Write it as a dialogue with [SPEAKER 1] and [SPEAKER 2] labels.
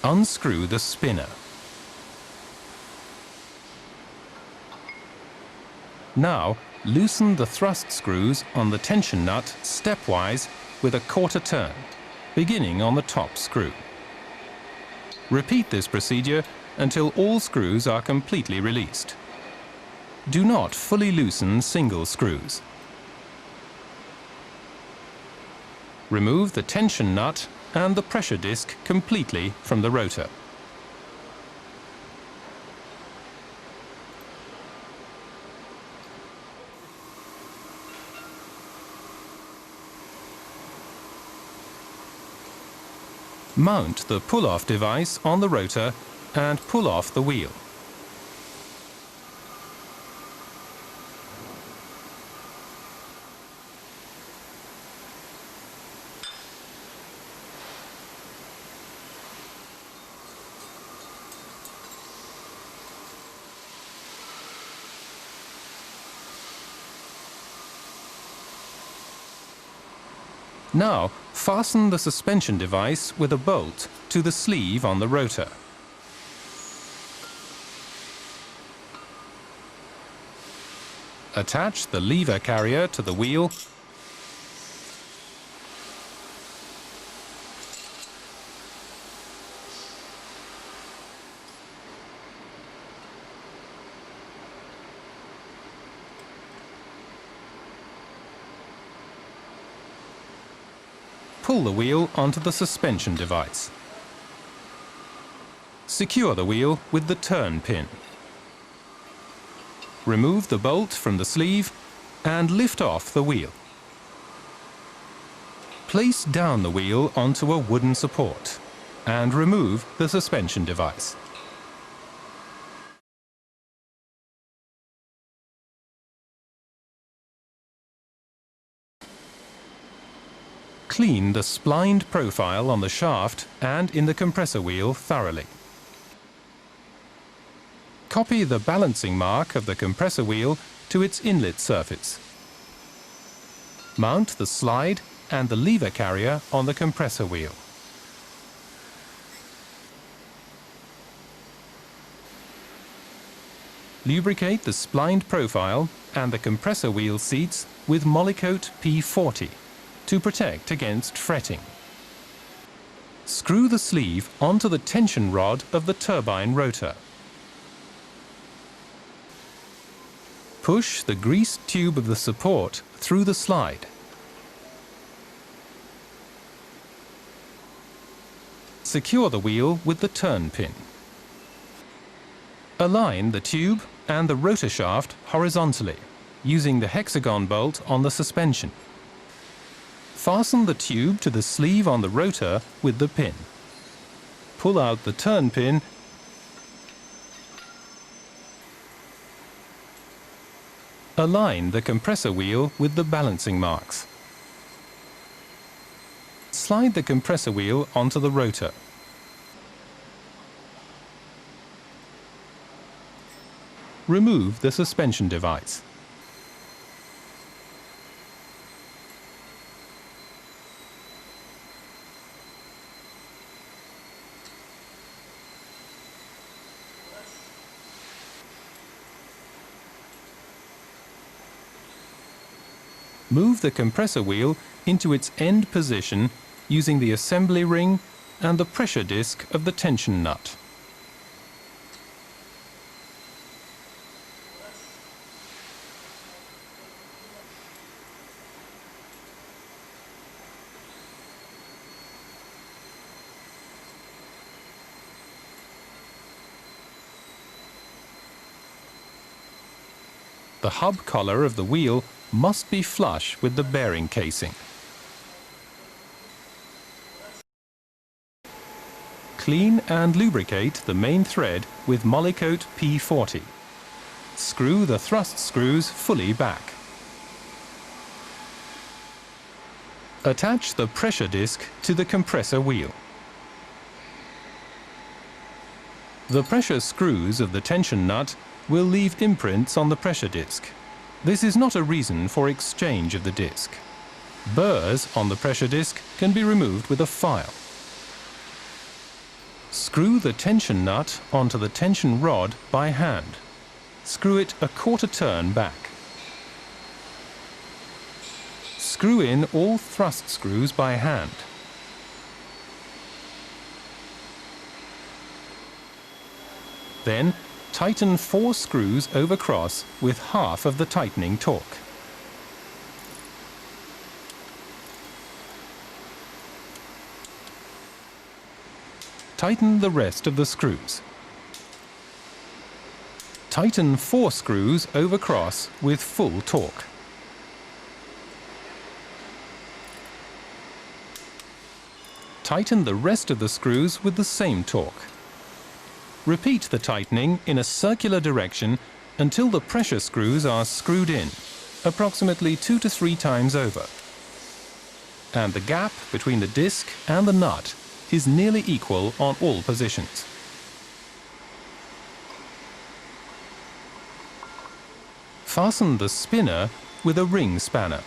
[SPEAKER 1] Unscrew the spinner. Now, loosen the thrust screws on the tension nut stepwise with a quarter turn, beginning on the top screw. Repeat this procedure until all screws are completely released. Do not fully loosen single screws. Remove the tension nut and the pressure disc completely from the rotor. Mount the pull-off device on the rotor and pull off the wheel. Now, fasten the suspension device with a bolt to the sleeve on the rotor. Attach the lever carrier to the wheel . Pull the wheel onto the suspension device. Secure the wheel with the turn pin. Remove the bolt from the sleeve and lift off the wheel. Place down the wheel onto a wooden support and remove the suspension device. Clean the splined profile on the shaft and in the compressor wheel thoroughly. Copy the balancing mark of the compressor wheel to its inlet surface. Mount the slide and the lever carrier on the compressor wheel. Lubricate the splined profile and the compressor wheel seats with Molykote P40 to protect against fretting. Screw the sleeve onto the tension rod of the turbine rotor. Push the greased tube of the support through the slide. Secure the wheel with the turn pin. Align the tube and the rotor shaft horizontally, using the hexagon bolt on the suspension. Fasten the tube to the sleeve on the rotor with the pin. Pull out the turn pin Align the compressor wheel with the balancing marks. Slide the compressor wheel onto the rotor. Remove the suspension device. Move the compressor wheel into its end position using the assembly ring and the pressure disc of the tension nut. The hub collar of the wheel must be flush with the bearing casing. Clean and lubricate the main thread with Molykote P40. Screw the thrust screws fully back. Attach the pressure disc to the compressor wheel. The pressure screws of the tension nut will leave imprints on the pressure disc. This is not a reason for exchange of the disc. Burrs on the pressure disc can be removed with a file. Screw the tension nut onto the tension rod by hand. Screw it a quarter turn back. Screw in all thrust screws by hand. Then tighten 4 screws over cross with half of the tightening torque. Tighten the rest of the screws. Tighten 4 screws over cross with full torque. Tighten the rest of the screws with the same torque. Repeat the tightening in a circular direction until the pressure screws are screwed in, approximately 2 to 3 times over. And the gap between the disc and the nut is nearly equal on all positions. Fasten the spinner with a ring spanner.